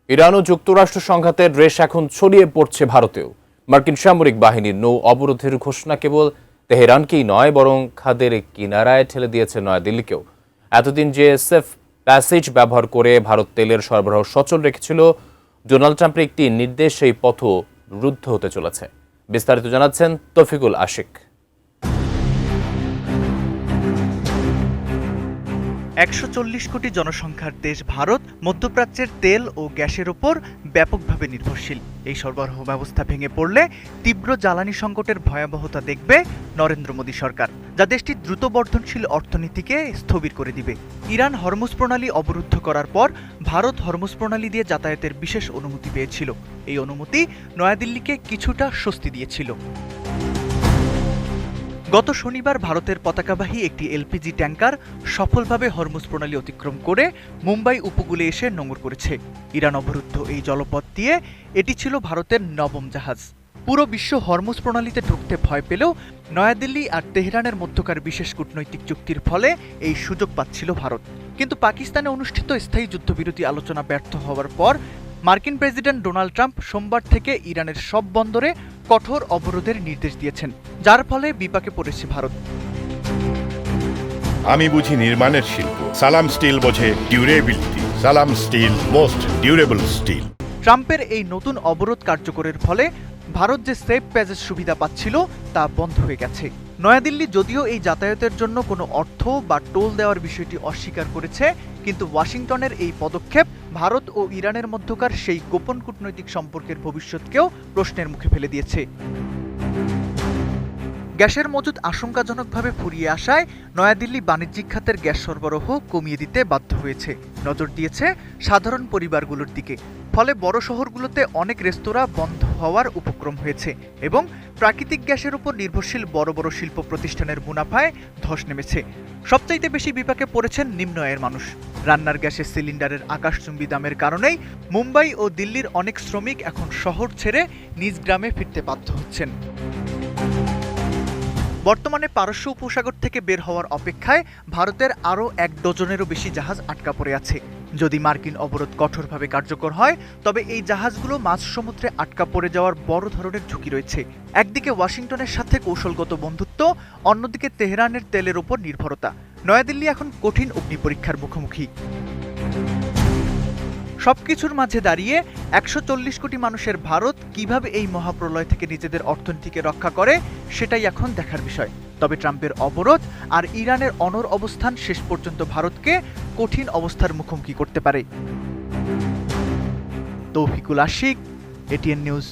Iran ও যুক্তরাষ্ট্র সংঘাতের রেশ এখন ছড়িয়ে পড়ছে ভারতেও। মার্কিন সামরিক বাহিনীর নৌ অবরোধের ঘোষণা কেবল তেহরানকেই নয়, বরং খাদের কিনারায় ঠেলে দিয়েছে নয়াদিল্লিকেও। এতদিন যে সেফ প্যাসেজ ব্যবহার করে ভারত তেলের সরবরাহ সচল রেখেছিল, ডোনাল্ড ট্রাম্পের একটি নির্দেশ সেই পথও রুদ্ধ হতে চলেছে। বিস্তারিত জানাচ্ছেন তৌফিকুল আশিক। ১৪০ কোটি জনসংখ্যার দেশ ভারত মধ্যপ্রাচ্যের তেল ও গ্যাসের ওপর ব্যাপকভাবে নির্ভরশীল। এই সরবরাহ ব্যবস্থা ভেঙে পড়লে তীব্র জ্বালানি সংকটের ভয়াবহতা দেখবে নরেন্দ্র মোদী সরকার, যা দেশটির দ্রুত বর্ধনশীল অর্থনীতিকে স্থবির করে দিবে। ইরান হরমুজ প্রণালী অবরুদ্ধ করার পর ভারত হরমুজ প্রণালী দিয়ে যাতায়াতের বিশেষ অনুমতি পেয়েছিল। এই অনুমতি নয়াদিল্লিকে কিছুটা স্বস্তি দিয়েছিল। গত শনিবার ভারতের পতাকাবাহী একটি এলপিজি ট্যাঙ্কার সফলভাবে হরমুজ প্রণালী অতিক্রম করে মুম্বাই উপকূলে এসে নোঙর করেছে। ইরান অবরুদ্ধ এই জলপথ দিয়ে এটি ছিল ভারতের নবম জাহাজ। পুরো বিশ্ব হরমুজ প্রণালীতে ঢুকতে ভয় পেলেও নয়াদিল্লি আর তেহরানের মধ্যকার বিশেষ কূটনৈতিক চুক্তির ফলে এই সুযোগ পাচ্ছিল ভারত। কিন্তু পাকিস্তানে অনুষ্ঠিত স্থায়ী যুদ্ধবিরতি আলোচনা ব্যর্থ হওয়ার পর মার্কিন প্রেসিডেন্ট ডোনাল্ড ট্রাম্প সোমবার থেকে ইরানের সব বন্দরে কঠোর অবরোধের নির্দেশ দিয়েছেন, যার ফলে বিপাকে পড়েছে ভারত। আমি বুঝি নির্মাণের শিল্প, সালাম স্টিল বোঝে ডিউরেবিলিটি। সালাম স্টিল, মোস্ট ডিউরেবল স্টিল। ট্রাম্পের এই নতুন অবরোধ কার্যকরের ফলে ভারত যে সেফ প্যাসেজ সুবিধা পাচ্ছিল তা বন্ধ হয়ে গেছে। নয়াদিল্লি যদিও এই যাতায়াতের জন্য কোনো অর্থ বা টোল দেওয়ার বিষয়টি অস্বীকার করেছে, কিন্তু ওয়াশিংটনের এই পদক্ষেপ ভারত ও ইরানের মধ্যকার সেই গোপন কূটনৈতিক সম্পর্কের ভবিষ্যৎকেও প্রশ্নের মুখে ফেলে দিয়েছে। গ্যাসের মজুদ আশঙ্কাজনকভাবে ফুরিয়ে আসায় নয়াদিল্লি বাণিজ্যিক খাতের গ্যাস সরবরাহ কমিয়ে দিতে বাধ্য হয়েছে, নজর দিয়েছে সাধারণ পরিবারগুলোর দিকে। ফলে বড় শহরগুলোতে অনেক রেস্তোরাঁ বন্ধ হওয়ার উপক্রম হয়েছে এবং প্রাকৃতিক গ্যাসের উপর নির্ভরশীল বড় বড় শিল্প প্রতিষ্ঠানের মুনাফায় ধস নেমেছে। সবচাইতে বেশি বিপাকে পড়েছেন নিম্ন আয়ের মানুষ। রান্নার গ্যাসের সিলিন্ডারের আকাশচুম্বী দামের কারণেই মুম্বাই ও দিল্লির অনেক শ্রমিক এখন শহর ছেড়ে নিজ গ্রামে ফিরতে বাধ্য হচ্ছেন। বর্তমানে পারস্য উপসাগর থেকে বের হওয়ার অপেক্ষায় ভারতের আরও ১ ডজনেরও বেশি জাহাজ আটকা পড়ে আছে। যদি মার্কিন অবরোধ কঠোরভাবে কার্যকর হয়, তবে এই জাহাজগুলো মাঝ সমুদ্রে আটকা পড়ে যাওয়ার বড় ধরনের ঝুঁকি রয়েছে। একদিকে ওয়াশিংটনের সাথে কৌশলগত বন্ধুত্ব, অন্যদিকে তেহরানের তেলের উপর নির্ভরতা। নয়াদিল্লি এখন কঠিন অগ্নি পরীক্ষার মুখোমুখি। সবকিছুর মাঝে দাঁড়িয়ে ১৪০ কোটি মানুষের ভারত কিভাবে এই মহাপ্রলয় থেকে নিজেদের অর্থনীতিকে রক্ষা করে, সেটাই এখন দেখার বিষয়। তবে ট্রাম্পের অবরোধ আর ইরানের অনড় অবস্থান শেষ পর্যন্ত ভারতকে কঠিন অবস্থার মুখোমুখি করতে পারে। Toufiqul Ashik, ATN news.